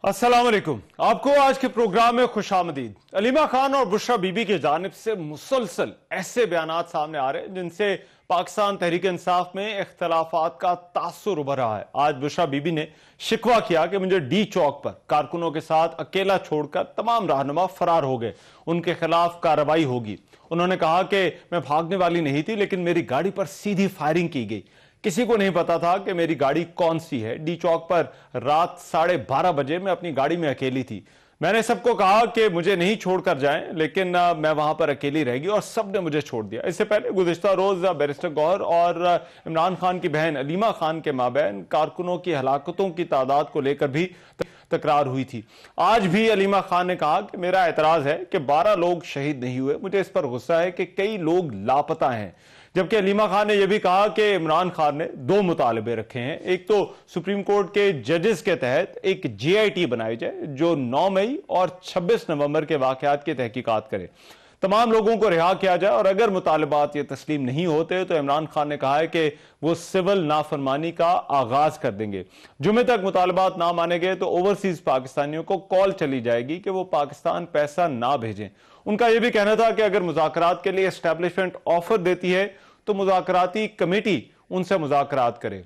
अस्सलाम वालेकुम। आपको आज के प्रोग्राम में खुशामदीद। अलीमा खान और बुशरा बीबी की जानिब से मुसलसल ऐसे बयानात सामने आ रहे हैं जिनसे पाकिस्तान तहरीक इंसाफ में इख्तलाफात का तासुर उभर रहा है। आज बुशरा बीबी ने शिकवा किया कि मुझे डी चौक पर कारकुनों के साथ अकेला छोड़कर तमाम रहनुमा फरार हो गए, उनके खिलाफ कार्रवाई होगी। उन्होंने कहा कि मैं भागने वाली नहीं थी, लेकिन मेरी गाड़ी पर सीधी फायरिंग की गई। किसी को नहीं पता था कि मेरी गाड़ी कौन सी है। डी चौक पर रात 12:30 बजे मैं अपनी गाड़ी में अकेली थी। मैंने सबको कहा कि मुझे नहीं छोड़कर जाएं, लेकिन मैं वहां पर अकेली रहेगी और सबने मुझे छोड़ दिया। इससे पहले गुज़िश्ता रोज बैरिस्टर गौहर और इमरान खान की बहन अलीमा खान के माबैन कारकुनों की हलाकतों की तादाद को लेकर भी तकरार हुई थी। आज भी अलीमा खान ने कहा कि मेरा एतराज है कि 12 लोग शहीद नहीं हुए, मुझे इस पर गुस्सा है कि कई लोग लापता हैं। जबकि अलीमा खान ने यह भी कहा कि इमरान खान ने 2 मुतालबे रखे हैं। एक तो सुप्रीम कोर्ट के जजेस के तहत एक GIT बनाई जाए जो 9 मई और 26 नवंबर के वाकयात की तहकीकात करे, तमाम लोगों को रिहा किया जाए, और अगर मुतालबात ये तस्लीम नहीं होते तो इमरान खान ने कहा है कि वो सिविल नाफरमानी का आगाज कर देंगे। जुमे तक मुतालबात ना माने गए तो ओवरसीज पाकिस्तानियों को कॉल चली जाएगी कि वो पाकिस्तान पैसा ना भेजें। उनका यह भी कहना था कि अगर मुज़ाकरात के लिए एस्टैब्लिशमेंट ऑफर देती है तो मुज़ाकराती कमेटी उनसे मुज़ाकरात करे।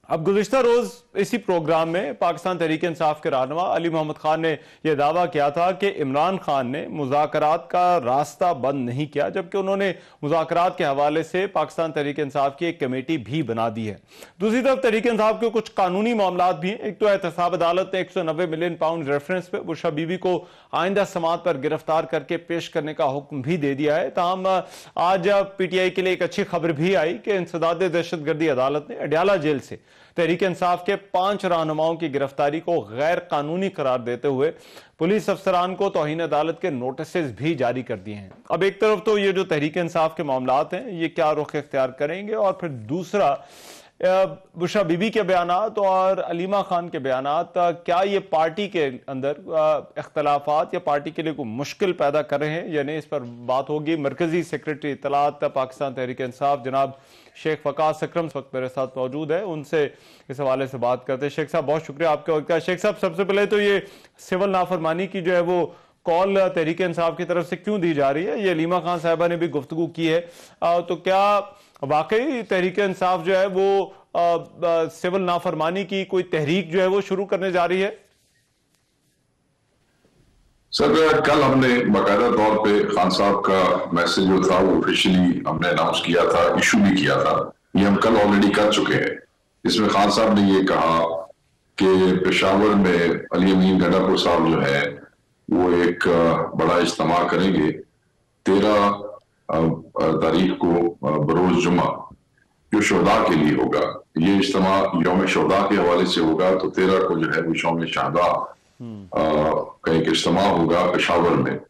अब गुज़िश्ता रोज इसी प्रोग्राम में पाकिस्तान तहरीक इंसाफ के रहनुमा अली मोहम्मद खान ने यह दावा किया था कि इमरान खान ने मुज़ाकरात का रास्ता बंद नहीं किया, जबकि उन्होंने मुज़ाकरात के हवाले से पाकिस्तान तहरीक इंसाफ की एक कमेटी भी बना दी है। दूसरी तरफ तहरीक इंसाफ के कुछ कानूनी मामला भी हैं। एक तो एहतसाब अदालत ने 190 मिलियन पाउंड रेफरेंस पे बुशरा बीबी को आइंदा समात पर गिरफ्तार करके पेश करने का हुक्म भी दे दिया है। ताहम आज PTI के लिए एक अच्छी खबर भी आई कि इंसदाद दहशतगर्दी अदालत ने अडयाला जेल से तहरीक इंसाफ के 5 रहनुमाओं की गिरफ्तारी को गैर कानूनी करार देते हुए पुलिस अफसरान को तौहीन अदालत के नोटिस भी जारी कर दिए हैं। अब एक तरफ तो ये जो तहरीक इंसाफ के मामलात हैं ये क्या रुख इख्तियार करेंगे, और फिर दूसरा बुशरा बीबी के बयानात और अलीमा खान के बयानात, क्या ये पार्टी के अंदर इख्तलाफात या पार्टी के लिए कोई मुश्किल पैदा कर रहे हैं या नहीं, इस पर बात होगी। मरकजी सेक्रेटरी इत्तलात पाकिस्तान तहरीक इंसाफ जनाब शेख वकास अकरम इस वक्त मेरे साथ मौजूद है, उनसे इस हवाले से बात करते हैं। शेख साहब बहुत शुक्रिया आपके वक्त का। शेख साहब सबसे पहले तो ये सिविल नाफरमानी की जो है वो कॉल तहरीक इंसाफ की तरफ से क्यों दी जा रही है, ये अलीमा खान साहिबा ने भी गुफ्तगू की है, तो क्या वाकई तहरीक इंसाफ जो है वो सिविल नाफरमानी की कोई तहरीक जो है वो शुरू करने जा रही है? सर, कल हमने बाकायदा तौर पे खान साहब का मैसेज जो था वो ऑफिशियली हमने अनाउंस किया था, इशू भी किया था। ये हम कल ऑलरेडी कर चुके हैं। इसमें खान साहब ने ये कहा कि पेशावर में अली अमीन गंडापुर साहब जो है वो एक बड़ा इज्तिमा करेंगे 13 तारीख को बरोज जुमा, जो शोहदा के लिए होगा। ये इज्तिमा यौम शोहदा के हवाले से होगा, तो 13 को जो है वो यौम शहादा का एक इज्तिमा होगा पेशावर में,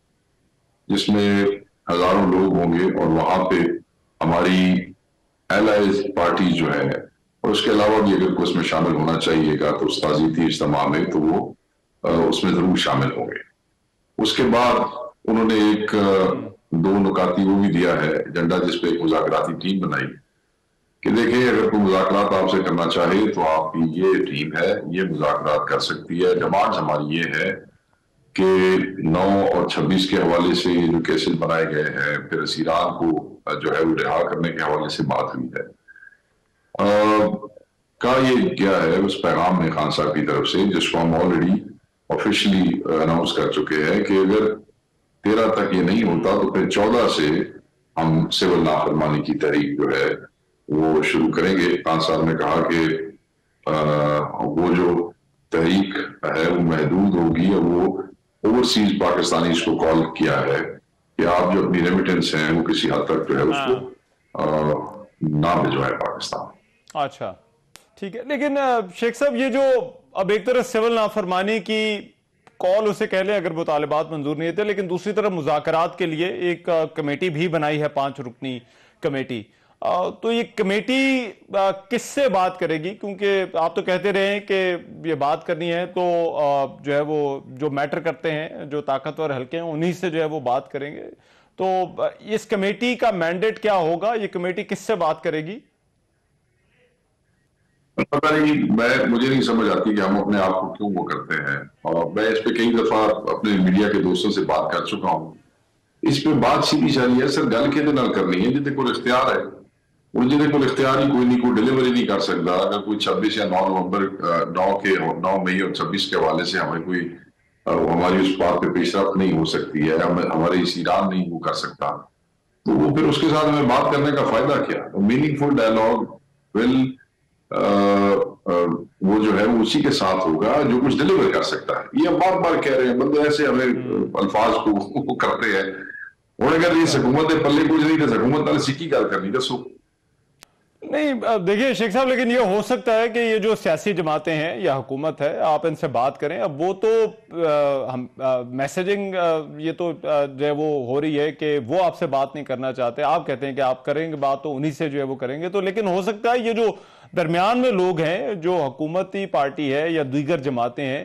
जिसमें हजारों लोग होंगे और वहां पे हमारी एलाइज पार्टी जो है, और उसके अलावा भी अगर कोई उसमें शामिल होना चाहिएगा तो उस ताज़ीती इज्तिमा में तो वो उसमें जरूर शामिल होंगे। उसके बाद उन्होंने एक 2 नुकाती वो भी दिया है एजेंडा, जिसपे एक मुज़ाकराती टीम बनाई कि देखिए अगर कोई मुज़ाकरात आपसे करना चाहे तो आपकी ये टीम है, ये मुज़ाकरात कर सकती है। डिमांड हमारी ये है कि 9 और 26 के हवाले से ये जो केसेस बनाए गए हैं, फिर असीरान को जो है वो रिहा करने के हवाले से बात हुई है, का ये क्या है उस पैगाम में खान साहब की तरफ से, जिसको हम ऑलरेडी ऑफिशियली अनाउंस कर चुके हैं कि अगर 13 तक ये नहीं होता तो फिर 14 से हम सिविल नाफरमानी की तहरीक जो है वो शुरू करेंगे। खान साहब ने कहा कि वो जो तहरीक है वो महदूद होगी, और वो ओवरसीज पाकिस्तानी को कॉल किया है कि आप जो अपनी रेमिटेंस हैं वो किसी हद तक जो है उसको ना भिजवाए पाकिस्तान। अच्छा ठीक है, लेकिन शेख साहब ये जो अब एक तरफ सिविल नाफरमानी की कॉल उसे कह लें अगर मुतालिबात मंजूर नहीं थे, लेकिन दूसरी तरफ मुज़ाकरात के लिए एक कमेटी भी बनाई है, 5 रुकनी कमेटी, तो ये कमेटी किससे बात करेगी? क्योंकि आप तो कहते रहे हैं कि ये बात करनी है तो जो है वो जो मैटर करते हैं, जो ताकतवर हल्के हैं, उन्हीं से जो है वो बात करेंगे। तो इस कमेटी का मैंडेट क्या होगा? ये कमेटी किससे बात करेगी? पता नहीं, मुझे नहीं समझ आती कि हम अपने आप को क्यों वो करते हैं। और मैं इस पे कई दफा अपने मीडिया के दोस्तों से बात कर चुका हूँ। इस पे बात सीधी सारी है, सर गल के नाल करनी है जिहदे कोल इख्तियार है। और जिहदे कोल इख्तियार ही कोई नहीं, कोई डिलीवरी नहीं कर सकता। अगर कोई 26 या 9 नवंबर 9 मई और 26 के हवाले से हमें कोई हमारी उस बात पे पेशरफ नहीं हो सकती है, हमारे इस ईरान नहीं वो कर सकता, तो वो फिर उसके साथ हमें बात करने का फायदा क्या? मीनिंगफुल डायलॉग विल वो जो है वो उसी के साथ होगा जो कुछ डिलीवर कर सकता है। ये हम बार बार कह रहे हैं, बंदे ऐसे हमें अल्फाज को करते हैं। और अगर ये हुकूमत के पल्ले कुछ नहीं, तो हुकूमत नाल सिक्की गल करनी दसो। नहीं, देखिए शेख साहब, लेकिन ये हो सकता है कि ये जो सियासी जमातें हैं या हुकूमत है, आप इनसे बात करें। अब वो तो हम मैसेजिंग ये तो जो है वो हो रही है कि वो आपसे बात नहीं करना चाहते। आप कहते हैं कि आप करेंगे बात, तो उन्हीं से जो है वो करेंगे। तो लेकिन हो सकता है ये जो दरमियान में लोग हैं, जो हुकूमती पार्टी है या दीगर जमातें हैं,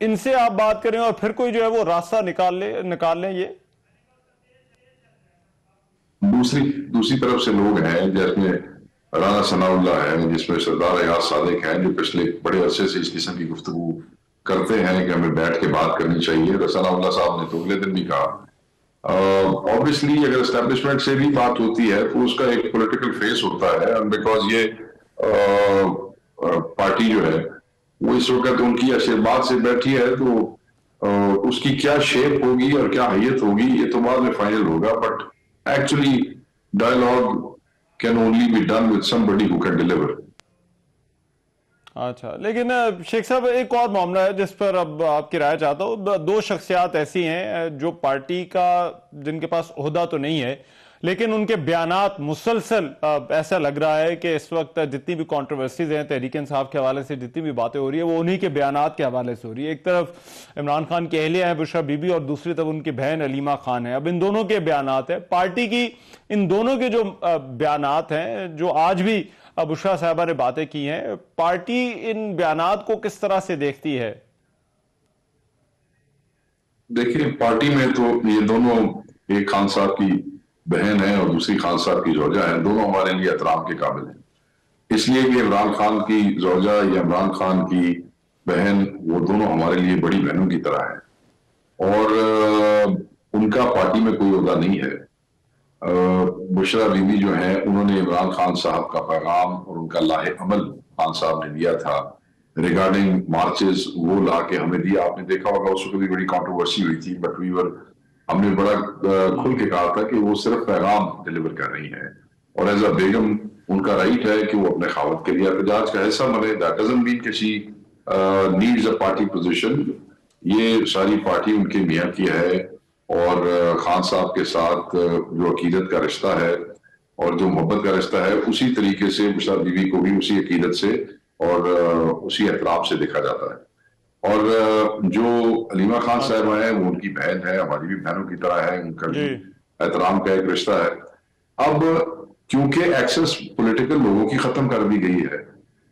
इनसे आप बात करें और फिर कोई जो है वो रास्ता निकाल लें। ये दूसरी तरफ से लोग हैं, जिसमें राना सनाउल्लाह है, जिसमें सरदार अयाज सादिक हैं, जो पिछले बड़े अरसे से इस किस्म की गुफ्तगू करते हैं कि हमें बैठ के बात करनी चाहिए। सनाउल्लाह साहब ने तो अगले दिन भी कहा। ऑब्वियसली अगर एस्टेब्लिशमेंट से भी बात होती है तो उसका एक पॉलिटिकल फेस होता है, बिकॉज ये पार्टी जो है वो इस वक्त उनकी आशीर्वाद से बैठी है, तो उसकी क्या शेप होगी और क्या हैयत होगी ये तो बाद में फाइनल होगा। But actually dialogue can only be done with somebody who can deliver. अच्छा, लेकिन शेख साहब एक और मामला है जिस पर अब आपकी राय चाहता हूँ। दो शख्सियात ऐसी हैं जो पार्टी का, जिनके पास ओहदा तो नहीं है, लेकिन उनके बयानात मुसलसल ऐसा लग रहा है कि इस वक्त जितनी भी कंट्रोवर्सीज हैं तहरीक इंसाफ के हवाले से, जितनी भी बातें हो रही है, वो उन्हीं के बयानात के हवाले से हो रही है। एक तरफ इमरान खान की अहलिया है बुशरा बीबी, और दूसरी तरफ उनकी बहन अलीमा खान है। अब इन दोनों के बयानात है, पार्टी की इन दोनों के जो बयानात हैं, जो आज भी बुशरा साहबा ने बातें की हैं, पार्टी इन बयानात को किस तरह से देखती है? देखिए, पार्टी में तो ये दोनों, एक खान साहब की बहन है और दूसरी खान साहब की जोजा है, दोनों हमारे लिए एहतराम के काबिल हैं। इसलिए कि इमरान खान की जोजा या इमरान खान की बहन, वो दोनों हमारे लिए बड़ी बहनों की तरह है और उनका पार्टी में कोई ओहदा नहीं है। बुशरा बीबी जो है, उन्होंने इमरान खान साहब का पैगाम और उनका लाहे अमल खान साहब ने दिया था रिगार्डिंग मार्चेस, वो ला के हमें दिया। आपने देखा होगा उस वक्त भी बड़ी कंट्रोवर्सी हुई थी, बट हमने बड़ा खुल के कहा था कि वो सिर्फ पैगाम डिलीवर कर रही है और एज अ बेगम उनका राइट है कि वो अपने खावत के लिए एहतजाज का हिस्सा बने। दैट डजंट मीन कि she needs a party position. ये सारी पार्टी उनके मियां की है और खान साहब के साथ जो अकीदत का रिश्ता है और जो मोहब्बत का रिश्ता है, उसी तरीके से बुशरा बीवी को भी उसी अकीदत से और उसी एहतराम से देखा जाता है। और जो अलीमा खान साहब है, वो उनकी बहन है, हमारी भी बहनों की तरह है, उनका भी एहतराम का एक रिश्ता है। अब क्योंकि एक्सेस पॉलिटिकल लोगों की खत्म कर दी गई है,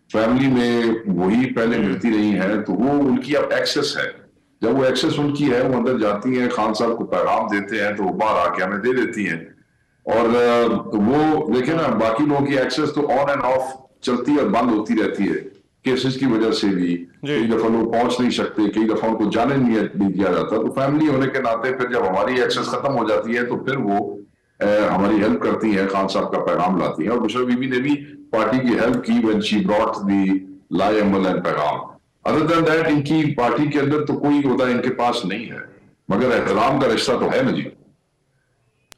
फैमिली में वही पहले मिलती रही है, तो वो उनकी अब एक्सेस है। जब वो एक्सेस उनकी है, वो अंदर जाती हैं, खान साहब को पैगाम देते हैं तो वो बाहर आके हमें दे देती हैं। और वो देखे ना, बाकी लोगों की एक्सेस तो ऑन एंड ऑफ चलती और बंद होती रहती है, केसेस की वजह से भी। कई दफा लोग पहुंच नहीं सकते, कई दफा उनको जाने नहीं दिया जाता। तो फैमिली होने के नाते फिर जब हमारी एक्सेस खत्म हो जाती है तो फिर वो हमारी हेल्प करती है, खान साहब का पैगाम लाती है। और बुशरा बीबी ने भी पार्टी की हेल्प की व्हेन शी ब्रॉट द लाए अमल एंड पैगाम। अदर देन दैट, इनकी पार्टी के अंदर तो कोई ओहदा इनके पास नहीं है, मगर एहतराम का रिश्ता तो है ना जी।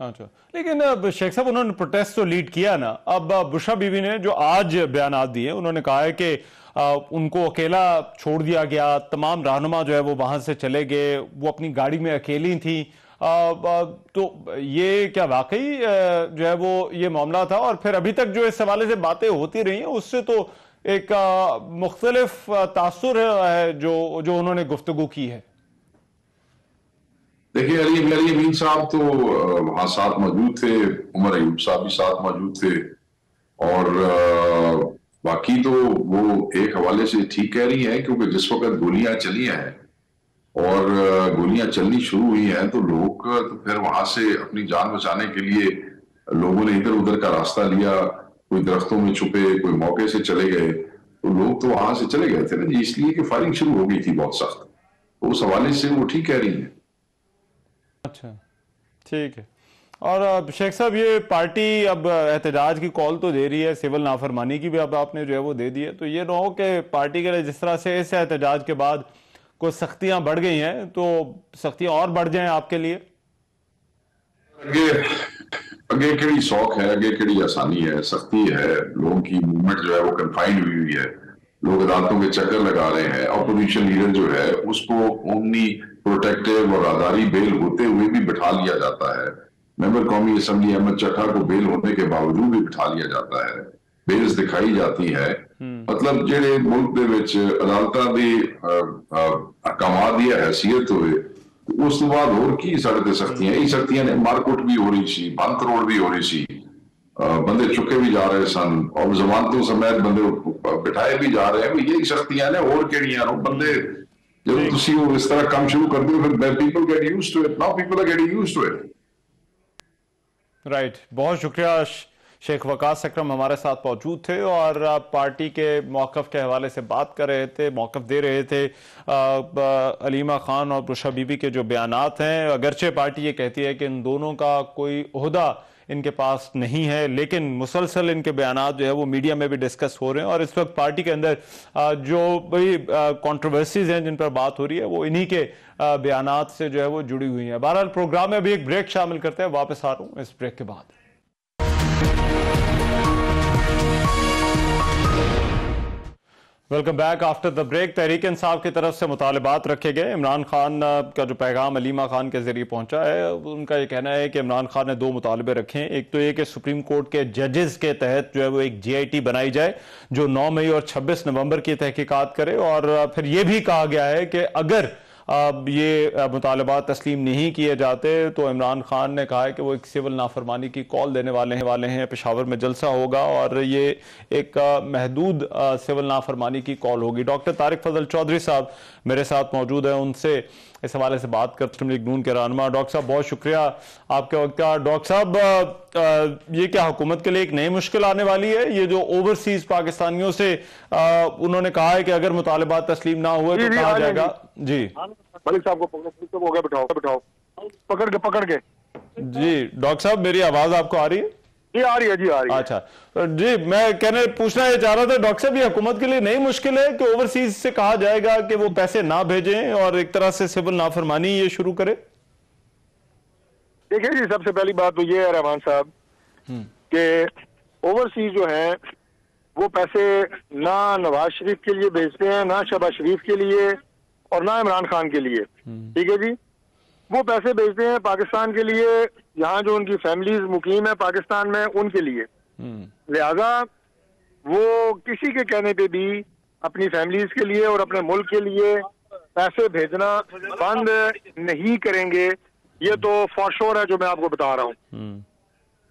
अच्छा, लेकिन अब शेख साहब, उन्होंने प्रोटेस्ट तो लीड किया ना। अब बुशरा बीबी ने जो आज बयान दिए, उन्होंने कहा है कि उनको अकेला छोड़ दिया गया, तमाम रहनुमा जो है वो वहां से चले गए, वो अपनी गाड़ी में अकेली थी। तो ये क्या वाकई जो है वो ये मामला था? और फिर अभी तक जो इस हवाले से बातें होती रही हैं, उससे तो एक मुख्तलिफ तासुर है जो उन्होंने गुफ्तगू की है। देखिए, अली अमीन साहब तो वहां साथ मौजूद थे, उमर अयूब साहब भी साथ मौजूद थे, और बाकी तो वो एक हवाले से ठीक कह रही हैं, क्योंकि जिस वक्त गोलियां चली हैं और गोलियां चलनी शुरू हुई हैं तो लोग तो फिर वहां से अपनी जान बचाने के लिए लोगों ने इधर उधर का रास्ता लिया, कोई दरख्तों में छुपे, कोई मौके से चले गए। तो लोग तो वहां से चले गए थे ना जी, इसलिए कि फायरिंग शुरू हो गई थी बहुत सख्त। तो उस हवाले से वो ठीक कह रही है। अच्छा, ठीक है। और शेख साहब, ये पार्टी अब एहतजाज की कॉल तो दे रही है, सिविल नाफरमानी की भी अब आपने जो है वो दे दी है, तो ये ना हो कि पार्टी के लिए जिस तरह से इस एहतजाज के बाद कुछ सख्तियां बढ़ गई हैं तो सख्तियां और बढ़ जाएं आपके लिए? आगे आगे केड़ी शौक है, आगे केड़ी आसानी है, सख्ती है, लोगों की मूवमेंट जो है वो कन्फाइंड हुई है, लोग अदालतों के चक्कर लगा रहे हैं। अपोजिशन लीडर जो है उसको ओमनी प्रोटेक्टिव और आधारी बेल होते हुए भी बिठा लिया जाता है। मेंबर कौमी असम्बली अहमद चट्टा को बेल होने के बावजूद भी बिठा लिया जाता है, बेल्स दिखाई जाती है। मतलब जेड़े मुल्क दे विच अदालतां दी अहकामात दी हैसियत होवे, उस तो बाद होर की साढ़े ते सख्तियां, यही सख्तियां ने। मारकुट भी हो रही सी, भंन तरोड़ भी हो रही सी, बंदे चुके भी जा रहे सन और जमानतों समेत बंदे बिठाए भी जा रहे हैं। यही सख्तियां ने, और केड़ियां नो बंदे जब तुसी वो इस तरह काम शुरू कर दो फिर people get used to it. Now people are getting used to it. Right, बहुत शुक्रिया। शेख वकास अकरम हमारे साथ मौजूद थे और पार्टी के मौक़िफ़ के हवाले से बात कर रहे थे, मौक़िफ़ दे रहे थे। अलीमा खान और बुशरा बीबी के जो बयानात हैं, अगरचे पार्टी ये कहती है कि इन दोनों का कोई ओहदा इनके पास नहीं है, लेकिन मुसलसल इनके बयानात जो है वो मीडिया में भी डिस्कस हो रहे हैं और इस वक्त पार्टी के अंदर जो बड़ी कंट्रोवर्सीज हैं जिन पर बात हो रही है वो इन्हीं के बयानात से जो है वो जुड़ी हुई हैं। बहरहाल प्रोग्राम में अभी एक ब्रेक शामिल करते हैं, वापस आ रहा हूँ इस ब्रेक के बाद। Welcome back after the break. Tehreek Insaf की तरफ से मुतालबात रखे गए। इमरान खान का जो पैगाम अलीमा खान के जरिए पहुंचा है, उनका ये कहना है कि इमरान खान ने दो मुतालबे रखे हैं। एक तो ये कि सुप्रीम कोर्ट के जजेस के तहत जो है वो एक GIT बनाई जाए जो 9 मई और 26 नवंबर की तहकीकात करे, और फिर ये भी कहा गया है कि अगर अब ये मुतालबात तस्लीम नहीं किए जाते तो इमरान खान ने कहा है कि वो एक सिविल नाफरमानी की कॉल देने वाले हैं। पेशावर में जलसा होगा और ये एक महदूद सिविल नाफरमानी की कॉल होगी। डॉक्टर तारिक फजल चौधरी साहब मेरे साथ मौजूद हैं, उनसे इस हवाले से बात करते हैं। लीग नून के रहनुमा डॉक्टर साहब, बहुत शुक्रिया आपके वक्त का। डॉक्टर साहब, ये क्या हुकूमत के लिए एक नई मुश्किल आने वाली है? ये जो ओवरसीज पाकिस्तानियों से उन्होंने कहा है कि अगर मुतालबात तस्लीम ना हुए तो कहा जाएगा। जी मलिक साहब को हो गया, बिठाओ पकड़ के। जी डॉक्टर साहब, मेरी आवाज आपको आ रही है? जी आ रही है, जी आ रही है। अच्छा जी, मैं पूछना ये चाह रहा था डॉक्टर साहब, ये हुकूमत के लिए नई मुश्किल है कि ओवरसीज से कहा जाएगा कि वो पैसे ना भेजें और एक तरह से सिविल नाफरमानी ये शुरू करे? देखिए जी, सबसे पहली बात तो ये है रहमान साहब कि ओवरसीज जो है वो पैसे ना नवाज शरीफ के लिए भेजते हैं, ना शहबाज शरीफ के लिए और ना इमरान खान के लिए। ठीक है जी, वो पैसे भेजते हैं पाकिस्तान के लिए, यहाँ जो उनकी फैमिलीज मुकीम है पाकिस्तान में उनके लिए। लिहाजा वो किसी के कहने पे भी अपनी फैमिलीज के लिए और अपने मुल्क के लिए पैसे भेजना बंद नहीं करेंगे, ये तो फॉर श्योर है जो मैं आपको बता रहा हूँ।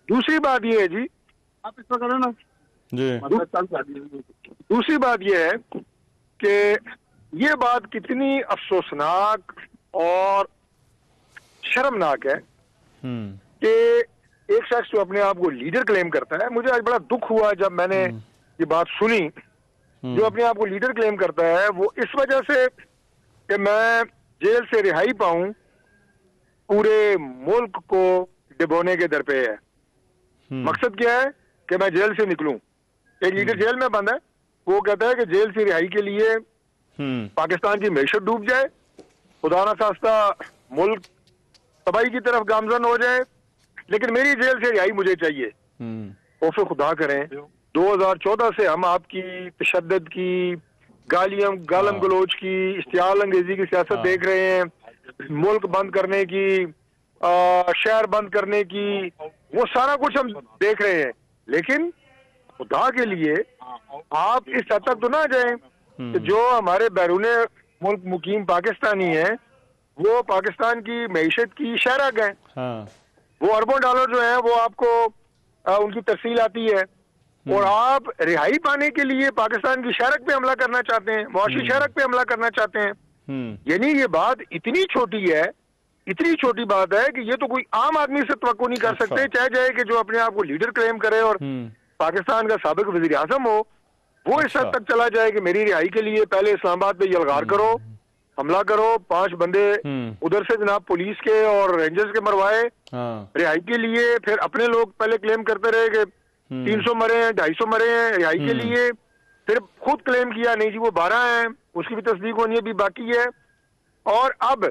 दूसरी बात ये है जी, आप इस पर करें ना जी। दूसरी बात ये है कि ये बात कितनी अफसोसनाक और शर्मनाक है कि एक शख्स जो अपने आप को लीडर क्लेम करता है, मुझे आज बड़ा दुख हुआ जब मैंने ये बात सुनी, जो अपने आप को लीडर क्लेम करता है वो इस वजह से कि मैं जेल से रिहाई पाऊं पूरे मुल्क को डिबोने के दर पे है। मकसद क्या है कि मैं जेल से निकलूं। एक लीडर जेल में बंद है, वो कहता है कि जेल से रिहाई के लिए पाकिस्तान की मैशत डूब जाए, खुदा ना खास्ता मुल्क तबाही की तरफ गामजन हो जाए, लेकिन मेरी जेल से रिहाई मुझे चाहिए। खौफ खुदा करें, 2014 से हम आपकी तशद्दुद की, गालम गलोच की, इश्तियाल अंगेजी की सियासत देख रहे हैं, मुल्क बंद करने की, शहर बंद करने की, वो सारा कुछ हम देख रहे हैं। लेकिन खुदा के लिए आप इस हद तक तो ना जाएं कि जो हमारे बैरूने मुल्क मुकीम पाकिस्तानी है वो पाकिस्तान की मैशत की शहरक है। वो अरबों डॉलर जो है वो आपको उनकी तफसील आती है, और आप रिहाई पाने के लिए पाकिस्तान की शहरक पे हमला करना चाहते हैं, मुआशी शहरक पे हमला करना चाहते हैं। यानी ये बात इतनी छोटी है, इतनी छोटी बात है कि ये तो कोई आम आदमी से तवक्को नहीं कर सकते, चाहे जाए कि जो अपने आप को लीडर क्लेम करे और पाकिस्तान का साबिक वजीर आजम हो, वो इस हद तक चला जाए कि मेरी रिहाई के लिए पहले इस्लामाबाद पे यलगार करो, हमला करो, 5 बंदे उधर से जनाब पुलिस के और रेंजर्स के मरवाए रिहाई के लिए, फिर अपने लोग पहले क्लेम करते रहे कि 300 मरे हैं, 250 मरे हैं रिहाई के लिए, फिर खुद क्लेम किया नहीं जी वो 12 हैं, उसकी भी तस्दीक होनी अभी बाकी है। और अब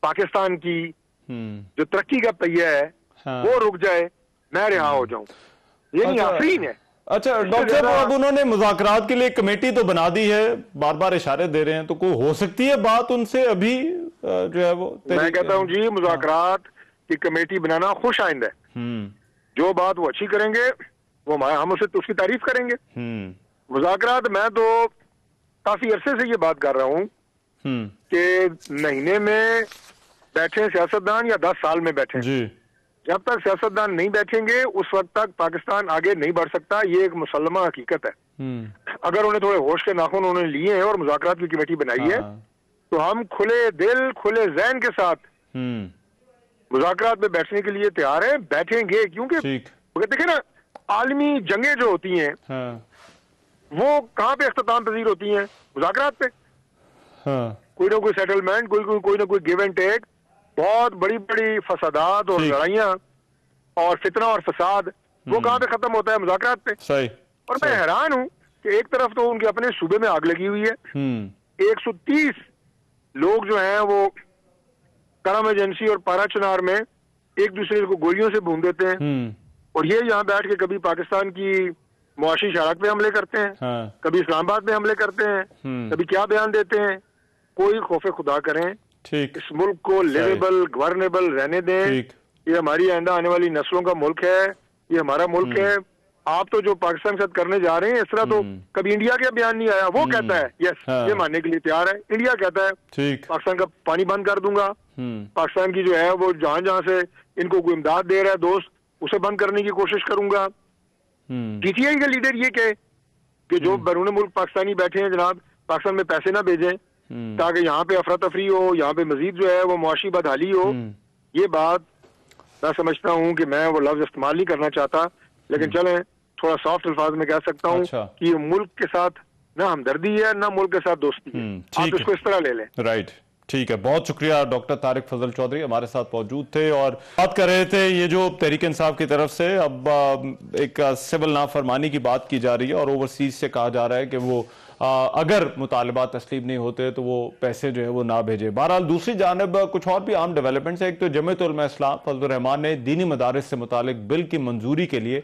पाकिस्तान की जो तरक्की का पहिया है वो रुक जाए, मैं रिहा हो जाऊं, ये नहीं आफरीन है। अच्छा डॉक्टर साहब, अब उन्होंने मुज़ाकरात के लिए कमेटी तो बना दी है, बार बार इशारे दे रहे हैं, तो कोई हो सकती है बात उनसे अभी जो है वो? मैं कहता हूं जी मुज़ाकरात की कमेटी बनाना खुश आइंदा है, जो बात वो अच्छी करेंगे वो हम उसे उसकी तारीफ करेंगे। मुज़ाकरात, मैं तो काफी अरसे से ये बात कर रहा हूँ कि महीने में बैठे सियासतदान या 10 साल में बैठे, जब तक सियासतदान नहीं बैठेंगे उस वक्त तक पाकिस्तान आगे नहीं बढ़ सकता, ये एक मुसल्लमा हकीकत है। अगर उन्हें थोड़े होश के नाखून उन्होंने लिए हैं और मुज़ाकरात की कमेटी बनाई है, तो हम खुले दिल खुले ज़हन के साथ मुज़ाकरात में बैठने के लिए तैयार हैं, बैठेंगे। क्योंकि देखिए ना, आलमी जंगें जो होती हैं वो कहाँ पे इख्तिताम पजीर होती हैं? मुज़ाकरात पे। कोई ना कोई सेटलमेंट, कोई ना कोई गिव एंड टेक, बहुत बड़ी बड़ी फसादात और लड़ाइयाँ और फितना और फसाद, वो कहाँ पे खत्म होता है? मुज़ाकरात पे। सही। और मैं हैरान हूँ कि एक तरफ तो उनके अपने सूबे में आग लगी हुई है, 130 लोग जो हैं वो करम एजेंसी और पारा चनार में एक दूसरे को गोलियों से भून देते हैं, और ये यहाँ बैठ के कभी पाकिस्तान की मुआशी शराक पे हमले करते हैं, कभी इस्लामाबाद पे हमले करते हैं, कभी क्या बयान देते हैं। कोई खौफे खुदा करें, इस मुल्क को लिवेबल गवर्नेबल रहने दें। ये हमारी आइंदा आने वाली नस्लों का मुल्क है, ये हमारा मुल्क है। आप तो जो पाकिस्तान के साथ करने जा रहे हैं, इस तरह तो कभी इंडिया का बयान नहीं आया। वो कहता है यस, ये मानने के लिए तैयार है। इंडिया कहता है पाकिस्तान का पानी बंद कर दूंगा, पाकिस्तान की जो है वो जहां जहां से इनको कोई इमदाद दे रहा है दोस्त, उसे बंद करने की कोशिश करूंगा। पीटीआई के लीडर ये कहे कि जो बैरून मुल्क पाकिस्तानी बैठे हैं जनाब, पाकिस्तान में पैसे ना भेजें ताकि यहाँ पे अफरा तफरी हो, यहाँ पे मजीद जो है वो मुआशी बदहाली हो। ये बात मैं समझता हूँ कि मैं वो लफ्ज इस्तेमाल नहीं करना चाहता, लेकिन चलें थोड़ा सॉफ्ट अल्फाज में कह सकता हूँ कि ये मुल्क के साथ ना हमदर्दी है ना मुल्क के साथ दोस्ती है। आप इसको इस तरह ले लें। राइट, ठीक है, बहुत शुक्रिया। डॉक्टर तारिक फजल चौधरी हमारे साथ मौजूद थे और बात कर रहे थे ये जो तहरीक इंसाफ की तरफ से अब एक सिविल नाफरमानी की बात की जा रही है और ओवरसीज से कहा जा रहा है कि वो अगर मुतालबात तस्लीम नहीं होते तो वो पैसे जो है वो ना भेजे। बहरहाल दूसरी जानब कुछ और भी आम डेवलपमेंट्स है। एक तो जमीयत उलमा इस्लाम फजलुर रहमान ने दीनी मदारिस से मुतालिक बिल की मंजूरी के लिए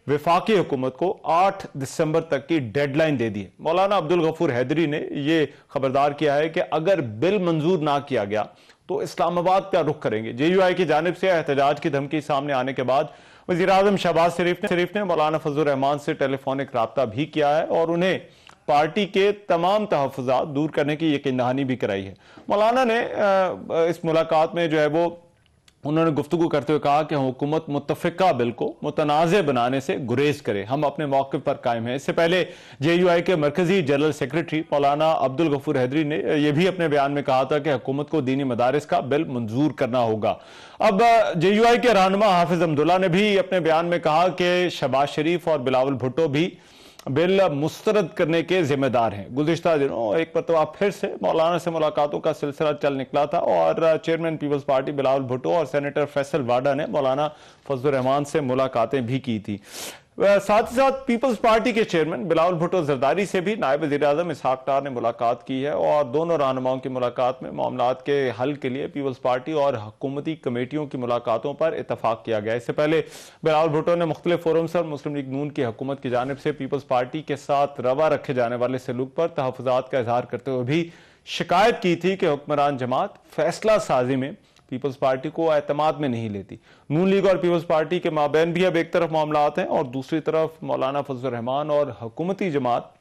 वफाकी हुकूमत को 8 दिसंबर तक की डेडलाइन दे दी है। मौलाना अब्दुल गफूर हैदरी ने यह खबरदार किया है कि अगर बिल मंजूर ना किया गया तो इस्लामाबाद का रुख करेंगे। JUI की जानिब से एहतजाज की धमकी सामने आने के बाद वज़ीर-ए-आज़म शहबाज शरीफ ने मौलाना फजलुर रहमान से टेलीफोनिक राब्ता भी किया है और उन्हें पार्टी के तमाम तहफ़्फ़ुज़ात दूर करने की यकीन दहानी भी कराई है। मौलाना ने इस मुलाकात में जो है वो उन्होंने गुफ्तगू करते हुए कहा कि हुकूमत मुत्तफ़िका बिल को मुतनाज़े बनाने से गुरेज करे, हम अपने मौक़िफ़ पर कायम हैं। इससे पहले JUI के मरकजी जनरल सेक्रेटरी मौलाना अब्दुल गफूर हैदरी ने यह भी अपने बयान में कहा था कि हुकूमत को दीनी मदारिस का बिल मंजूर करना होगा। अब JUI के रहनुमा हाफिज अब्दुल्ला ने भी अपने बयान में कहा कि शहबाज शरीफ और बिलावल भुट्टो भी बिल मुस्तरद करने के जिम्मेदार हैं। गुज़िश्ता दिनों एक मरतबा फिर से मौलाना से मुलाकातों का सिलसिला चल निकला था और चेयरमैन पीपल्स पार्टी बिलावल भुट्टो और सेनेटर फैसल वाडा ने मौलाना फजलुर रहमान से मुलाकातें भी की थी। साथ ही साथ पीपल्स पार्टी के चेयरमैन बिलावल भुट्टो जरदारी से भी नायब वज़ीर-ए-आज़म इसहाक डार ने मुलाकात की है और दोनों रहनुमाओं की मुलाकात में मामलात के हल के लिए पीपल्स पार्टी और हुकूमती कमेटियों की मुलाकातों पर इतफाक किया गया। इससे पहले बिलावल भुट्टो ने मुख्तलिफ फोरम्स पर मुस्लिम लीग नून की हुकूमत की जानिब से पीपल्स पार्टी के साथ रवा रखे जाने वाले सलूक पर तहफ़्फ़ुज़ात का इजहार करते हुए भी शिकायत की थी कि हुक्मरान जमात फैसला साजी में पीपल्स पार्टी को एतमाद में नहीं लेती। नून लीग और पीपल्स पार्टी के माबैन भी अब एक तरफ मामलात हैं और दूसरी तरफ मौलाना फजलुर रहमान और हुकूमती जमात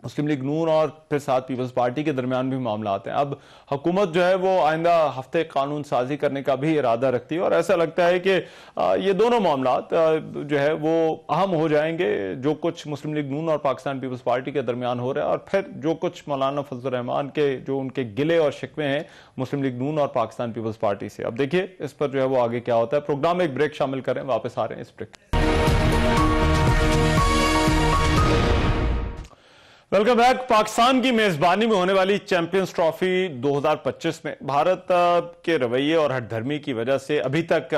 मुस्लिम लीग नून और फिर साथ पीपल्स पार्टी के दरमियान भी मामलात हैं। अब हुकूमत जो है वो आइंदा हफ्ते कानून साजी करने का भी इरादा रखती है और ऐसा लगता है कि ये दोनों मामलात जो है वो अहम हो जाएंगे, जो कुछ मुस्लिम लीग नून और पाकिस्तान पीपल्स पार्टी के दरमियान हो रहा है और फिर जो कुछ मौलाना फजलुर रहमान के जो उनके गिले और शिकवे हैं मुस्लिम लीग नून और पाकिस्तान पीपल्स पार्टी से। अब देखिए इस पर जो है वो आगे क्या होता है। प्रोग्राम में एक ब्रेक शामिल करें, वापस आ रहे हैं इस ब्रेक। Welcome back. पाकिस्तान की मेजबानी में होने वाली चैंपियंस ट्रॉफी 2025 में भारत के रवैये और हठधर्मी की वजह से अभी तक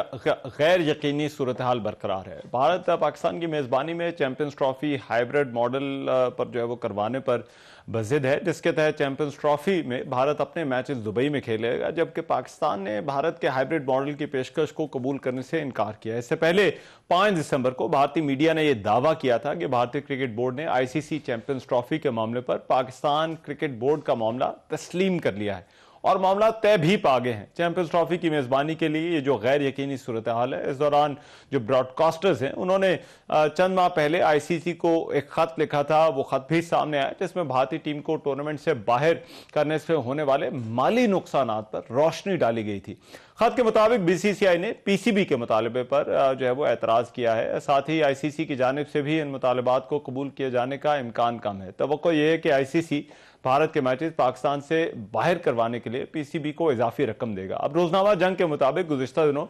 गैर यकीनी सूरत हाल बरकरार है। भारत पाकिस्तान की मेजबानी में चैंपियंस ट्रॉफी हाइब्रिड मॉडल पर जो है वो करवाने पर बजिद है, जिसके तहत चैंपियंस ट्रॉफी में भारत अपने मैचेस दुबई में खेलेगा, जबकि पाकिस्तान ने भारत के हाइब्रिड मॉडल की पेशकश को कबूल करने से इनकार किया। इससे पहले 5 दिसंबर को भारतीय मीडिया ने यह दावा किया था कि भारतीय क्रिकेट बोर्ड ने आईसीसी चैंपियंस ट्रॉफी के मामले पर पाकिस्तान क्रिकेट बोर्ड का मामला तस्लीम कर लिया है और मामला तय भी पा गए हैं। चैंपियंस ट्रॉफी की मेजबानी के लिए ये जो गैर यकीनी सूरत हाल है, इस दौरान जो ब्रॉडकास्टर्स हैं उन्होंने चंद माह पहले आईसीसी को एक खत लिखा था। वो खत भी सामने आया जिसमें भारतीय टीम को टूर्नामेंट से बाहर करने से होने वाले माली नुकसानात पर रोशनी डाली गई थी। खत के मुताबिक बीसीसीआई ने पीसीबी के मुतालबे पर जो है वो एतराज किया है। साथ ही आईसीसी की जानिब से भी इन मुतालबात को कबूल किए जाने का इम्कान कम है। तवक्को यह है कि आईसीसी भारत के मैचेस पाकिस्तान से बाहर करवाने के लिए पीसीबी को इजाफी रकम देगा। अब रोजनामा जंग के मुताबिक गुज़िश्ता दिनों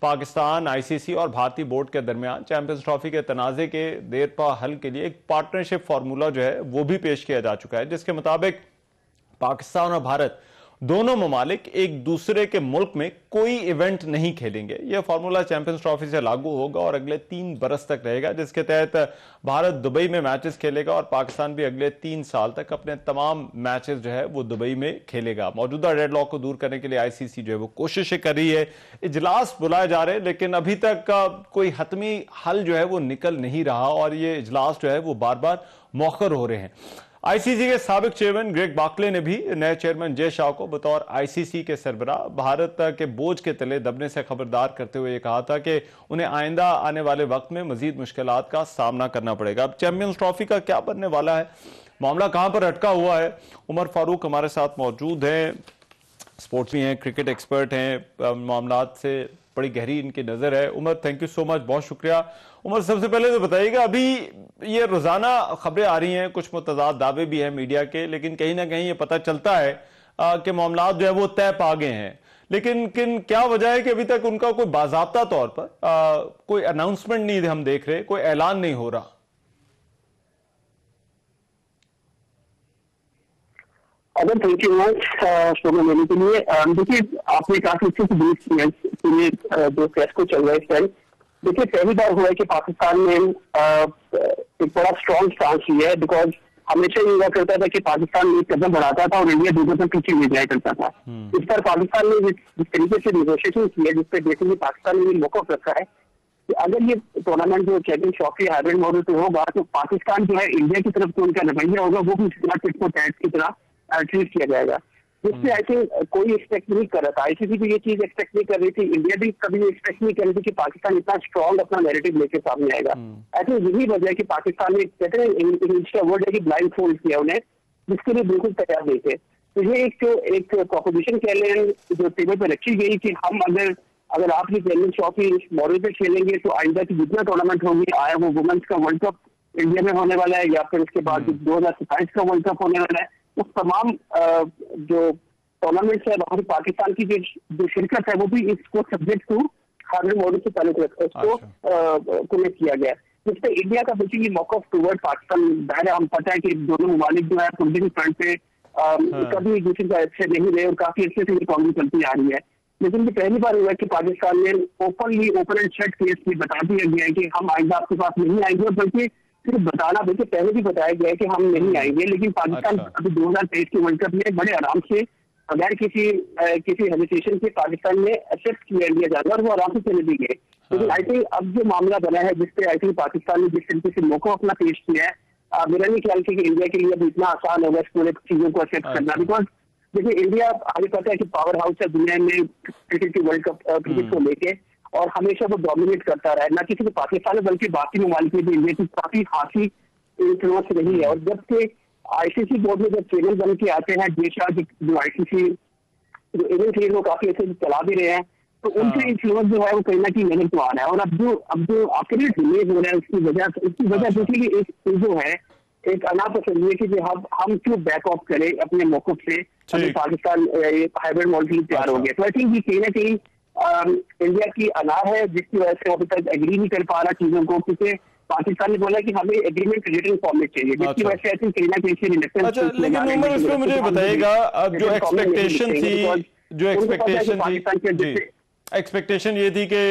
पाकिस्तान, आईसीसी और भारतीय बोर्ड के दरमियान चैंपियंस ट्रॉफी के तनाजे के देरपा हल के लिए एक पार्टनरशिप फार्मूला जो है वो भी पेश किया जा चुका है, जिसके मुताबिक पाकिस्तान और भारत दोनों ममालिक एक दूसरे के मुल्क में कोई इवेंट नहीं खेलेंगे। यह फार्मूला चैंपियंस ट्रॉफी से लागू होगा और अगले 3 बरस तक रहेगा, जिसके तहत भारत दुबई में मैचेस खेलेगा और पाकिस्तान भी अगले 3 साल तक अपने तमाम मैचेस जो है वो दुबई में खेलेगा। मौजूदा डेडलॉक को दूर करने के लिए आईसीसी जो है वो कोशिशें कर रही है, इजलास बुलाए जा रहे हैं, लेकिन अभी तक कोई हतमी हल जो है वो निकल नहीं रहा और ये इजलास जो है वो बार बार मौखर हो रहे हैं। आईसीसी के साबिक चेयरमैन ग्रेग बार्कले ने भी नए चेयरमैन जय शाह को बतौर आईसीसी के सरबराह भारत के बोझ के तले दबने से खबरदार करते हुए कहा था कि उन्हें आइंदा आने वाले वक्त में मजीद मुश्किलात का सामना करना पड़ेगा। अब चैंपियंस ट्रॉफी का क्या बनने वाला है, मामला कहां पर अटका हुआ है, उमर फारूक हमारे साथ मौजूद हैं, स्पोर्ट्स भी हैं, क्रिकेट एक्सपर्ट हैं, मामला से बड़ी गहरी इनकी नजर है। Umar, thank you so much, बहुत शुक्रिया। उमर, सबसे पहले तो बताइएगा, अभी ये रोजाना खबरें आ रही हैं, कुछ मुतज़ाद दावे भी हैं मीडिया के, लेकिन कहीं ना कहीं ये पता चलता है कि मामला जो है वो तय पा गए हैं, लेकिन क्या वजह है कि अभी तक उनका कोई बाज़ाब्ता तौर पर कोई अनाउंसमेंट नहीं हम देख रहे, कोई ऐलान नहीं हो रहा? अगर थैंक यू शो लेने के लिए। देखिए, आपने काफी अच्छे से ब्रीफ किया जो प्रेस को चल रहा है इस टाइम। देखिए, पहली बार हुआ है कि पाकिस्तान ने एक बड़ा स्ट्रॉन्ग स्टांस लिया है, बिकॉज हमेशा ये हुआ करता था कि पाकिस्तान एक कदम बढ़ाता था और इंडिया 2 कदम पीछे ले जाया करता था। इस पर पाकिस्तान ने जिस तरीके से निगोशिएशन किया, जिसपे बेसिकली पाकिस्तान ने मौका रखा है कि अगर ये टूर्नामेंट जो चैंपियंस ट्रॉफी हाइब्रिड मॉडल पे होगा तो पाकिस्तान जो है इंडिया की तरफ से उनका रवैया होगा वो भी टिट फॉर टैट की तरह ट्रीट किया जाएगा, जिससे आई थिंक कोई एक्सपेक्ट नहीं कर रहा था। आईसीसी भी ये चीज एक्सपेक्ट नहीं कर रही थी, इंडिया भी कभी एक्सपेक्ट नहीं कर रही थी कि पाकिस्तान इतना स्ट्रॉन्ग अपना नैरेटिव लेके सामने आएगा। आई थिंक यही वजह है कि पाकिस्तान ने, कहते हैं इंग्लिश का वर्ड है कि ब्लाइंड फोल्ड किया उन्हें, जिसके लिए बिल्कुल तैयार नहीं थे। तो ये एक प्रोपोजिशन कह लें जो टेबल पर रखी गई कि हम अगर आप ये चैंपियंस ट्रॉफी इस मॉडल पे खेलेंगे तो आइंदा की जितना टूर्नामेंट होंगे, आया वो वुमेन्स का वर्ल्ड कप इंडिया में होने वाला है या फिर उसके बाद 2027 का वर्ल्ड कप होने वाला है, उस तमाम जो टूर्नामेंट्स है वहां पाकिस्तान की जो शिरकत है वो भी इसको सब्जेक्ट टू हाइब्रिड मॉडल से ताल्लुक रखता है, उसको कनेक्ट किया गया, जिससे इंडिया का बेसिकली मौकफ टूवर्ड पाकिस्तान बाहर। हम पता है कि दोनों ममालिक जो है पॉलिटिकल फ्रंट पे कभी एक दूसरे का अच्छे नहीं रहे और काफी अच्छे से ये कॉन्फ्लिक्ट चलती आ रही है, लेकिन ये पहली बार हुआ है कि पाकिस्तान ने ओपन एंड शट केस में बता दिया गया है कि हम आइंदा आपके पास नहीं आएंगे, बल्कि सिर्फ बताना, बल्कि पहले भी बताया गया है कि हम नहीं आएंगे। लेकिन पाकिस्तान अभी 2023 के वर्ल्ड कप में बड़े आराम से बगैर किसी हेजिटेशन के पाकिस्तान ने एक्सेप्ट किया इंडिया जाना और वो आराम से चले भी गए। लेकिन आई थिंक अब जो मामला बना है जिसपे आई थिंक पाकिस्तान ने जिस तरीके से मौका अपना पेश किया है, मेरा नहीं ख्याल कि इंडिया के लिए अब इतना आसान होगा इस पूरे चीजों को एक्सेप्ट करना, बिकॉज देखिए इंडिया आगे पता है कि पावर हाउस है दुनिया में क्रिकेट के वर्ल्ड कप क्रिकेट को लेके, और हमेशा वो डोमिनेट करता रहा है, न कि सिर्फ पाकिस्तान में बल्कि बाकी ममालिक में भी इंडिया की काफी खासी इन्फ्लुएंस रही है। और जबकि आईसीसी बोर्ड में जब चेयरमैन बन के आते हैं जय शाह, जो आईसीसी जो इवेंट है वो काफी अच्छे से चला भी रहे हैं, तो उनसे इन्फ्लुएंस जो है वो कहीं ना कहीं नजर तो आ रहा है। और अब जो आपके लिए डिले हो रहा है उसकी वजह बेसिकली एक जो है एक अनापसंद है कि हम क्यों बैक ऑफ करें अपने मौकफ से, अभी पाकिस्तान हाइब्रिड मॉडल के लिए तैयार हो गया। तो आई थिंक ये कहीं ना कहीं इंडिया की अना है जिसकी वजह से अभी तक एग्री नहीं कर पा रहा चीजों को, क्योंकि पाकिस्तान ने बोला कि हमें एग्रीमेंट रिटन फॉर्म में चाहिए, जिसकी वजह से आई थिंक कहीं ना कहीं से रिलेक्टेंस। अच्छा, लेकिन उमर इसमें मुझे बताइएगा, अब जो एक्सपेक्टेशन ये थी कि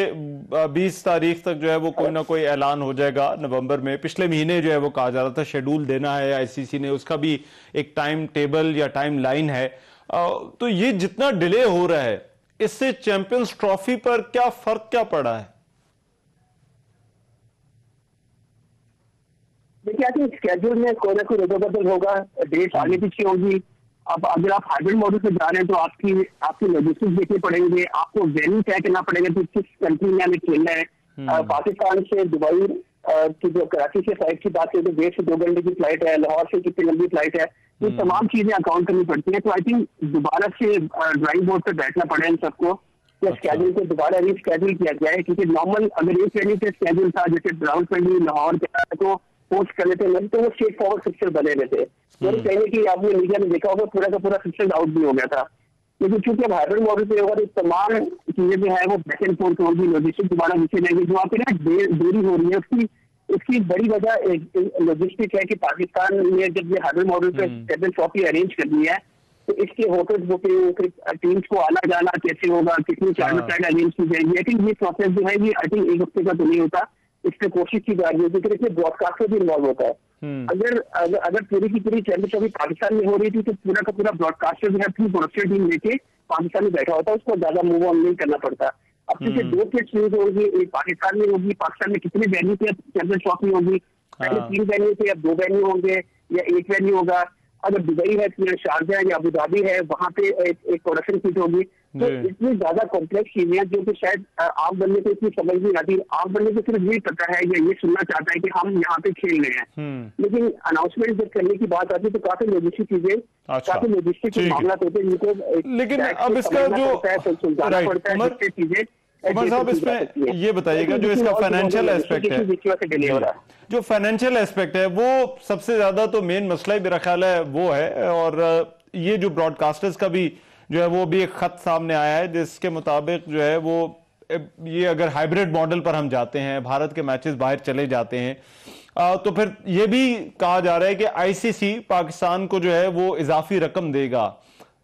20 तारीख तक जो है वो कोई ना कोई ऐलान हो जाएगा नवंबर में। पिछले महीने जो है वो कहा जा रहा था शेड्यूल देना है आईसीसी ने, उसका भी एक टाइम टेबल या टाइम लाइन है। तो ये जितना डिले हो रहा है, इससे चैंपियंस ट्रॉफी पर क्या फर्क क्या पड़ा है? देखिए, आई थिंक स्केड्यूल में कोई ना कोई रद्द-बदल होगा, डेट आगे पीछे होगी। अब अगर आप हाइब्रिड मॉडल पे जा रहे हैं तो आपकी लॉजिस्टिक्स देखने पड़ेंगे, आपको वेन्यू तय करना पड़ेगा कि किस कंट्री में हमें खेलना है। पाकिस्तान से दुबई की जो कराची से फ्लाइट की बात करें तो 1.5 से 2 घंटे की फ्लाइट है, लाहौर से कितनी लंबी फ्लाइट है, ये तमाम चीजें अकाउंट करनी पड़ती है। तो आई थिंक दोबारा से ड्राइंग बोर्ड पर बैठना पड़ेगा इन सबको, या स्केड्यूल को दोबारा रीस्केड्यूल किया गया है। क्योंकि नॉर्मल अगर एक वेन्यू पे स्केड्यूल था, जैसे रावलपिंडी लाहौर तो पोस्ट कर लेते हैं, तो वो स्ट्रेट फॉरवर्ड फिक्सर बने रहते। तो कहने की आपने मीडिया में देखा होगा पूरा का पूरा फिक्सर आउट भी हो गया था। लेकिन चूंकि अब हाइब्रिड मॉडल पे होगा तो तमाम चीजें जो है वो बैक एंड फोर्थ होगी, लॉजिस्टिक दोबारा नीचे जाएंगे। जो आपकी ना देरी हो रही है उसकी बड़ी वजह लॉजिस्टिक है कि पाकिस्तान ने जब ये हाइब्रिड मॉडल पे चैंपियंस ट्रॉफी अरेंज कर दी है तो इसके होटल बुकिंग, टीम्स को आना जाना कैसे होगा, कितनी चार्टर फ्लाइट अरेंज की जाएगी। आई थिंक ये प्रोसेस जो है ये आई थिंक एक हफ्ते का तो नहीं होता, इस पर कोशिश की जा रही है क्योंकि इसमें ब्रॉडकास्टर भी इन्वॉल्व होता है। अगर पूरी की पूरी चैंपियनशिप अभी पाकिस्तान में हो रही थी तो पूरा का पूरा ब्रॉडकास्टर जो है अपनी प्रोडक्शन टीम लेके पाकिस्तान में बैठा होता है, उसको ज्यादा मूव ऑन नहीं करना पड़ता। अब क्योंकि 2 टेस्ट सीरीज होगी, एक पाकिस्तान में होगी, पाकिस्तान में कितने वेन्यू पे चैंपियंस ट्रॉफी होगी, पहले 3 वेन्यू थे, अब 2 वेन्यू होंगे या 1 वेन्यू होगा। अगर दुबई है, शारजा या अबू धाबी है, वहां पे एक प्रोडक्शन सीट होगी। तो इतनी ज्यादा कॉम्प्लेक्स चीजें हैं जो कि शायद आम बंदे को इतनी समझ नहीं आती। आम बंदे को सिर्फ यही पता है या ये सुनना चाहता है कि हम यहाँ पे खेल रहे हैं, लेकिन अनाउंसमेंट जब करने की बात आती है तो काफी लॉजिस्टिक चीजें, काफी लॉजिस्टिक मामला होते हैं जिनको। लेकिन अब इसका जो चीजें उमर साहब, इसमें ये बताइएगा जो इसका फाइनेंशियल एस्पेक्ट है, जो फाइनेंशियल एस्पेक्ट है वो सबसे ज्यादा तो मेन मसला ही मेरा ख्याल है वो है। और ये जो ब्रॉडकास्टर्स का भी जो है वो भी एक खत सामने आया है जिसके मुताबिक जो है वो ये अगर हाइब्रिड मॉडल पर हम जाते हैं, भारत के मैचेस बाहर चले जाते हैं तो फिर ये भी कहा जा रहा है कि आईसीसी पाकिस्तान को जो है वो इजाफी रकम देगा।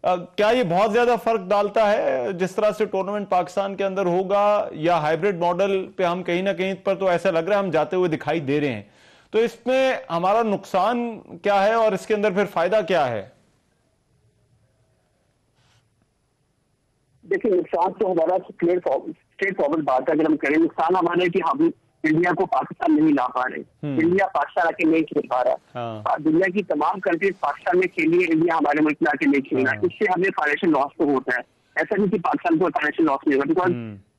क्या ये बहुत ज्यादा फर्क डालता है जिस तरह से टूर्नामेंट पाकिस्तान के अंदर होगा, या हाइब्रिड मॉडल पे हम कहीं ना कहीं पर तो ऐसा लग रहा है हम जाते हुए दिखाई दे रहे हैं? तो इसमें हमारा नुकसान क्या है और इसके अंदर फिर फायदा क्या है? देखिए, नुकसान तो हमारा स्ट्रेट फॉरवर्ड बात है। अगर हम करें नुकसान हमारा है कि हम इंडिया को पाकिस्तान नहीं ला पा रहे, इंडिया पाकिस्तान आके नहीं खेल पा रहा। दुनिया की तमाम कंट्रीज पाकिस्तान में खेली है, इंडिया हमारे मुल्क में आके नहीं खेल रहा। इससे हमें फाइनेंशियल लॉस तो होता है। ऐसा नहीं कि पाकिस्तान को फाइनेंशियल लॉस नहीं होगा, बिकॉज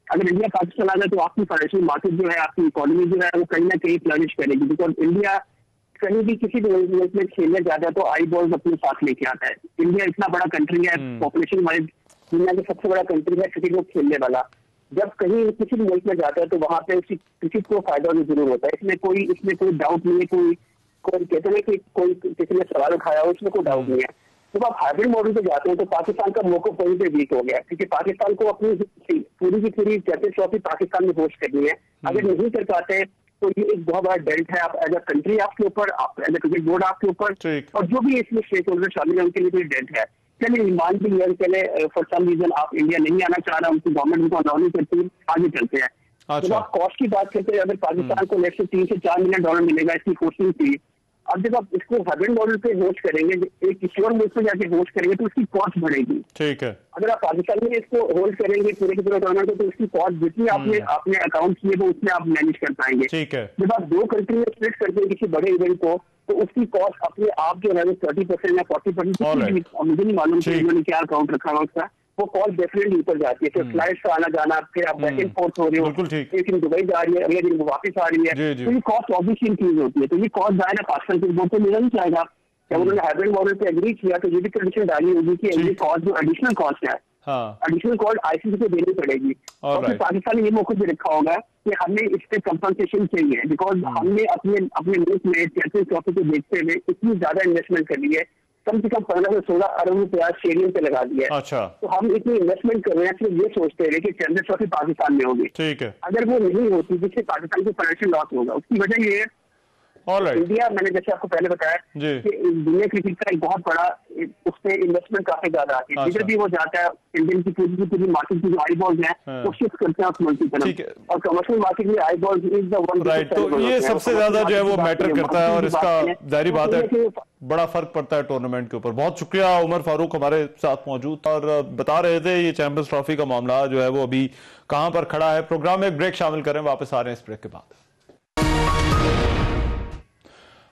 अगर इंडिया पाकिस्तान आ जाए तो आपकी फाइनेंशियल मार्केट जो है, आपकी इकोनॉमी जो है वो कहीं ना कहीं फ्लरिश करेगी। बिकॉज इंडिया कहीं भी किसी भी मुल्क में खेलने जाता है तो आई बॉल्स अपने साथ लेके आता है। इंडिया इतना बड़ा कंट्री है, पॉपुलेशन वाइज दुनिया का सबसे बड़ा कंट्री है क्रिकेट को खेलने वाला। जब कहीं किसी भी मुल्क में जाता है तो वहां पे किसी को फायदा भी जरूर होता है। इसमें कोई डाउट नहीं है। कोई कहते हैं कि कोई किसी ने सवाल उठाया हो, उसमें कोई डाउट नहीं है। जब आप हाइब्रिड मॉडल पे जाते हैं तो पाकिस्तान का मौका कहीं पे वीक हो गया, क्योंकि पाकिस्तान को अपनी पूरी की पूरी चैंपियंस ट्रॉफी पाकिस्तान में होस्ट करनी है। अगर नहीं कर पाते तो ये एक बहुत बड़ा डेल्ट है। आप एज अ कंट्री आपके ऊपर, आप एज अ क्रिकेट बोर्ड आपके ऊपर, और जो भी इसमें स्टेक होल्डर शामिल है उनके लिए डेल्ट है। चलिए मान भी लिया, चले फॉर सम रीजन आप इंडिया नहीं आना चाह रहा, उनकी गवर्नमेंट उनको अलाउ नहीं करती, आगे चलते हैं। जब आप कॉस्ट की बात करते हैं, अगर पाकिस्तान को नेक्स्ट 3 से 4 मिलियन डॉलर मिलेगा इसकी कोशिश की, अब जब आप इसको हाइब्रिड मॉडल पे होस्ट करेंगे, एक किसी और मुल्क पे जाके होस्ट करेंगे तो उसकी कॉस्ट बढ़ेगी। ठीक है। अगर आप पाकिस्तान में इसको होल्ड करेंगे पूरे के पूरे टूर्नामेंट को, तो उसकी कॉस्ट जितनी आपने अकाउंट किए तो उसमें आप मैनेज कर पाएंगे। ठीक है। जब आप 2 कंट्री में स्प्लिट करते हैं किसी बड़े इवेंट को, तो उसकी कॉस्ट अपने आप जो है 30% या 40%, मुझे नहीं मालूम कि उन्होंने क्या अकाउंट रखा हुआ उसका, वो कॉस्ट डेफिनेटली ऊपर जाती है। फिर फ्लाइट का आना जाना, फिर आप बैक एंड फोर्थ हो रहे हो, एक दिन दुबई जा रही है, अगले दिन वापस आ रही है, तो ये कॉस्ट ऑब्वियसली इंक्रीज होती है। तो ये कॉस्ट जाए ना पाकिस्तान के बोर्ड को मिलना नहीं चाहेगा। जब उन्होंने हाइब्रिड मॉडल पे एग्री किया तो ये भी कंडीशन डाली होगी कि ये कॉस्ट जो एडिशनल कॉस्ट है, एडिशनल कॉस्ट आईसीसी को देनी पड़ेगी। और फिर पाकिस्तान ने ये मौका भी रखा होगा कि हमें इस पे कंपनसेशन चाहिए, बिकॉज हमने अपने मुल्क में चैंपियंस ट्रॉफी को देखते हुए इतनी ज्यादा इन्वेस्टमेंट कर ली है, कम से कम 15 से 16 अरब रुपया स्टेडियम पे लगा दिया है। अच्छा, तो हम इतनी इन्वेस्टमेंट कर रहे हैं, सिर्फ ये सोचते रहे कि चैंपियंस ट्रॉफी पाकिस्तान में होगी। ठीक है, अगर वो नहीं होती जिससे पाकिस्तान को फाइनेंशियल लॉस होगा। उसकी वजह ये है इंडिया, मैंने जैसे आपको पहले बताया कि दुनिया क्रिकेट का एक बहुत बड़ा उस पर इन्वेस्टमेंट काफी ज्यादा आती है। जिधर भी वो जाता है इंडियन की पूरी मार्केट की जो आई बॉल्स हैं वो शिफ्ट करते हैं उस मुल्क की तरफ, और कमर्शियल मार्केट में आई balls is the one. Right, तो ये सबसे ज्यादा जो है वो मैटर करता है और इसका जाहिर बात है बड़ा फर्क पड़ता है टूर्नामेंट के ऊपर। बहुत शुक्रिया उमर फारूक हमारे साथ मौजूद और बता रहे थे ये चैंपियंस ट्रॉफी का मामला जो है वो अभी कहां पर खड़ा है। प्रोग्राम में एक ब्रेक शामिल करें, वापस आ रहे हैं इस ब्रेक के बाद।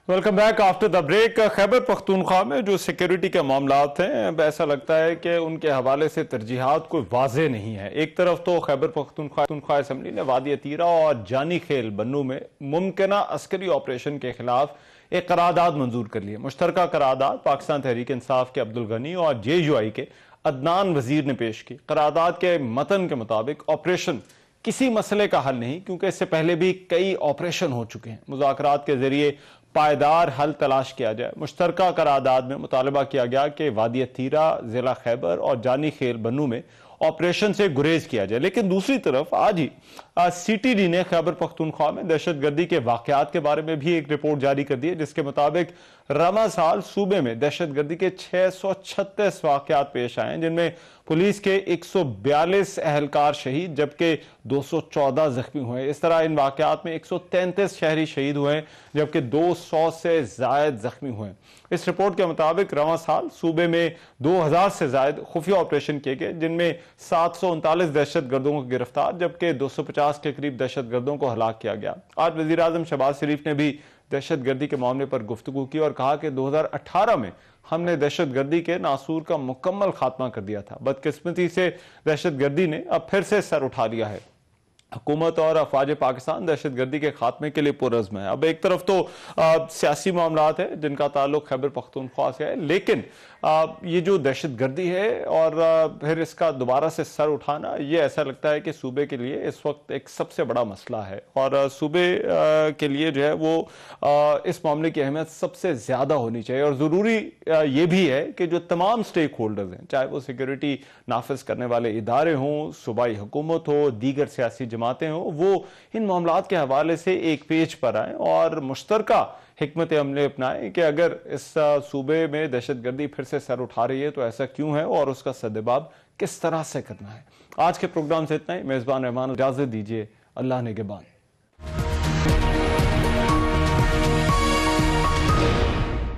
Welcome back after the break. Khyber Pakhtunkhwa में जो सिक्योरिटी के मामलात हैं, ऐसा लगता है कि उनके हवाले से तरजीहात कोई वाजे नहीं है। एक तरफ तो खैबर पख्तूनख्वा असम्बली ने वादी अतीरा और जानी खेल बन्नू में मुमकिना अस्करी ऑपरेशन के खिलाफ एक करारदाद मंजूर कर ली है। मुश्तरका करारदाद पाकिस्तान तहरीक इंसाफ के अब्दुल गनी और JUI के अदनान वजीर ने पेश की। करारदाद के मतन के मुताबिक ऑपरेशन किसी मसले का हल नहीं, क्योंकि इससे पहले भी कई ऑपरेशन हो चुके हैं। मुज़ाकरात के जरिए पायदार हल तलाश किया जाए। मुश्तरका करारदाद में मुतालबा किया गया कि वादी अतीरा, जिला खैबर और जानी खेल बन्नू में ऑपरेशन से गुरेज किया जाए। लेकिन दूसरी तरफ आज ही CTD ने खैबर पख्तूनख्वा में दहशतगर्दी के वाकयात के बारे में भी एक रिपोर्ट जारी कर दी है, जिसके मुताबिक रवा साल सूबे में दहशतगर्दी के 636 वाकयात पेश आए हैं, जिनमें पुलिस के 142 अहलकार शहीद जबकि 214 जख्मी हुए। इस तरह इन वाकयात में 133 शहरी शहीद हुए जबकि 200 से जायद जख्मी हुए। इस रिपोर्ट के मुताबिक रवा साल सूबे में 2000 से जायद खुफिया ऑपरेशन किए गए, जिनमें 739 दहशतगर्दों को गिरफ्तार जबकि 250 के करीब दहशतगर्दों को हलाक किया गया। आज वजीर आजम शहबाज शरीफ ने भी दहशतगर्दी के मामले पर गुफ्तगू की और कहा कि 2018 में हमने दहशतगर्दी के नासूर का मुकम्मल खात्मा कर दिया था। बदकिस्मती से दहशतगर्दी ने अब फिर से सर उठा लिया है। हुकूमत और अफवाज पाकिस्तान दहशतगर्दी के खात्मे के लिए पुरज़्म है। अब एक तरफ तो सियासी मामलात है जिनका ताल्लुक खैबर पख्तूनख्वा से है, लेकिन ये जो दहशतगर्दी है और फिर इसका दोबारा से सर उठाना, ये ऐसा लगता है कि सूबे के लिए इस वक्त एक सबसे बड़ा मसला है और सूबे के लिए जो है वो इस मामले की अहमियत सबसे ज़्यादा होनी चाहिए। और ज़रूरी ये भी है कि जो तमाम स्टेक होल्डर्स हैं, चाहे वो सिक्योरिटी नाफिज करने वाले इदारे हों, सूबाई हुकूमत हो, दीगर सियासी जमातें हों, वो इन मामलात के हवाले से एक पेज पर आएँ और मुश्तरका हिकमत अमली अपनाएं कि अगर इस सूबे में दहशतगर्दी फिर से सर उठा रही है तो ऐसा क्यों है और उसका सद्देबाब किस तरह से करना है। आज के प्रोग्राम से इतना ही। मेज़बान रहमान इजाज़त दीजिए। अल्लाह निगहबान।